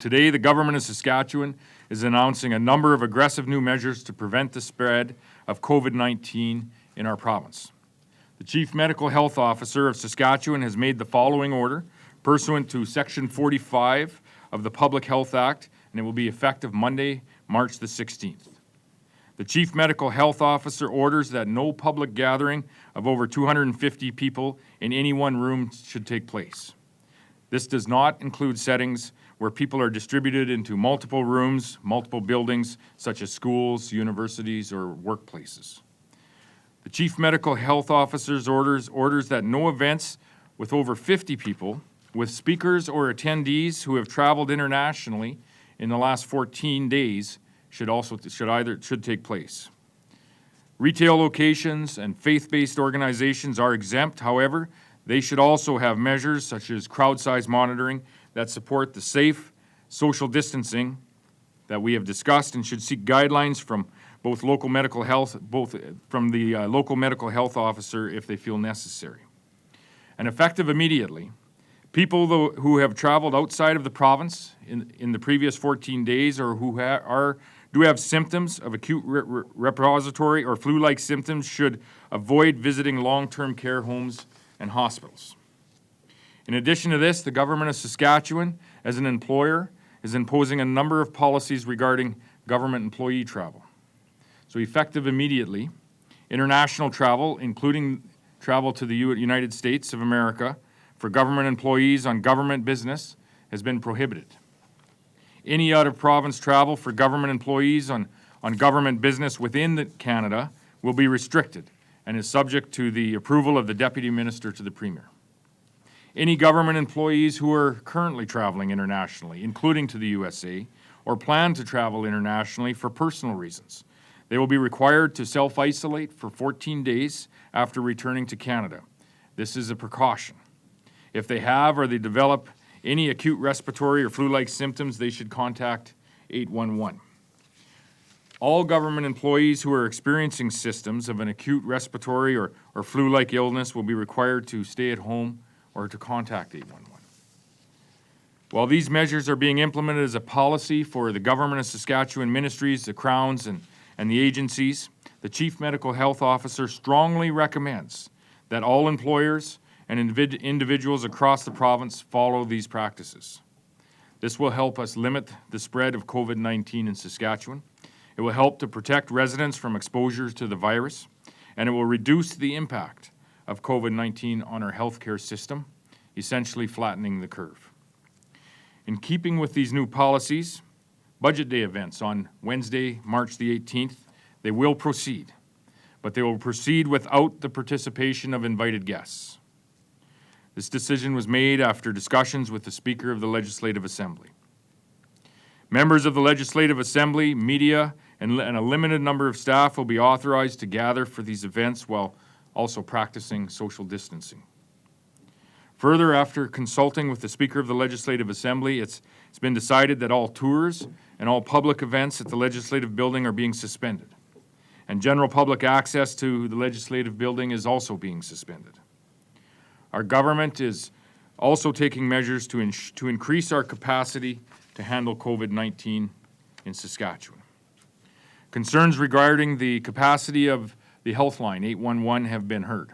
Today, the government of Saskatchewan is announcing a number of aggressive new measures to prevent the spread of COVID-19 in our province. The Chief Medical Health Officer of Saskatchewan has made the following order pursuant to Section 45 of the Public Health Act, and it will be effective Monday, March the 16th. The Chief Medical Health Officer orders that no public gathering of over 250 people in any one room should take place. This does not include settings where people are distributed into multiple rooms, multiple buildings, such as schools, universities, or workplaces. The Chief Medical Health Officer's orders that no events with over 50 people, with speakers or attendees who have traveled internationally in the last 14 days should take place. Retail locations and faith-based organizations are exempt. However, they should also have measures such as crowd size monitoring that support the safe social distancing that we have discussed, and should seek guidelines from both local medical health, local medical health officer if they feel necessary. And effective immediately, people who have traveled outside of the province in the previous 14 days or who do have symptoms of acute respiratory or flu-like symptoms should avoid visiting long-term care homes and hospitals. In addition to this, the government of Saskatchewan, as an employer, is imposing a number of policies regarding government employee travel. So effective immediately, international travel, including travel to the United States of America for government employees on government business, has been prohibited. Any out-of-province travel for government employees on government business within Canada will be restricted and is subject to the approval of the Deputy Minister to the Premier. Any government employees who are currently traveling internationally, including to the USA, or plan to travel internationally for personal reasons, they will be required to self-isolate for 14 days after returning to Canada. This is a precaution. If they have or they develop any acute respiratory or flu-like symptoms, they should contact 811. All government employees who are experiencing symptoms of an acute respiratory or flu-like illness will be required to stay at home or to contact 811. While these measures are being implemented as a policy for the government of Saskatchewan ministries, the crowns, and the agencies, the Chief Medical Health Officer strongly recommends that all employers and individuals across the province follow these practices. This will help us limit the spread of COVID-19 in Saskatchewan. It will help to protect residents from exposure to the virus, and it will reduce the impact of COVID-19 on our healthcare system, essentially flattening the curve. In keeping with these new policies, Budget Day events on Wednesday, March the 18th, they will proceed, but they will proceed without the participation of invited guests. This decision was made after discussions with the Speaker of the Legislative Assembly. Members of the Legislative Assembly, media, and a limited number of staff will be authorized to gather for these events while also practicing social distancing. Further, after consulting with the Speaker of the Legislative Assembly, it's been decided that all tours and all public events at the Legislative Building are being suspended, and general public access to the Legislative Building is also being suspended. Our government is also taking measures to increase our capacity to handle COVID-19 in Saskatchewan. Concerns regarding the capacity of the health line 811 have been heard.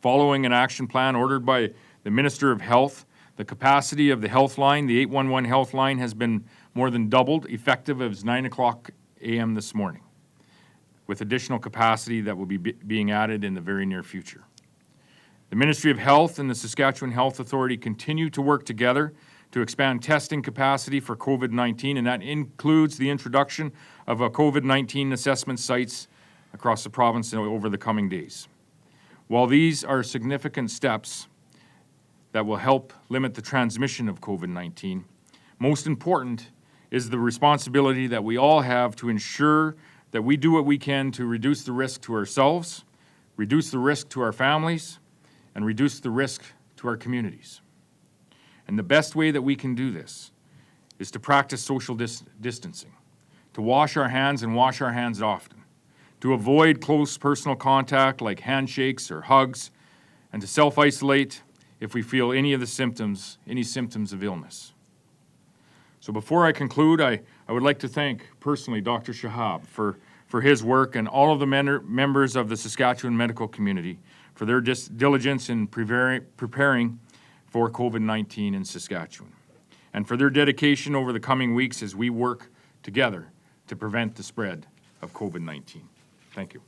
Following an action plan ordered by the Minister of Health, the capacity of the health line, the 811 health line, has been more than doubled, effective as 9 o'clock a.m. this morning, with additional capacity that will be being added in the very near future. The Ministry of Health and the Saskatchewan Health Authority continue to work together to expand testing capacity for COVID-19, and that includes the introduction of a COVID-19 assessment sites across the province over the coming days. While these are significant steps that will help limit the transmission of COVID-19, most important is the responsibility that we all have to ensure that we do what we can to reduce the risk to ourselves, reduce the risk to our families, and reduce the risk to our communities. And the best way that we can do this is to practice social distancing, to wash our hands and wash our hands often, to avoid close personal contact like handshakes or hugs, and to self-isolate if we feel any symptoms of illness. So before I conclude, I would like to thank personally Dr. Shahab for his work and all of the members of the Saskatchewan medical community for their diligence in preparing for COVID-19 in Saskatchewan, and for their dedication over the coming weeks as we work together to prevent the spread of COVID-19. Thank you.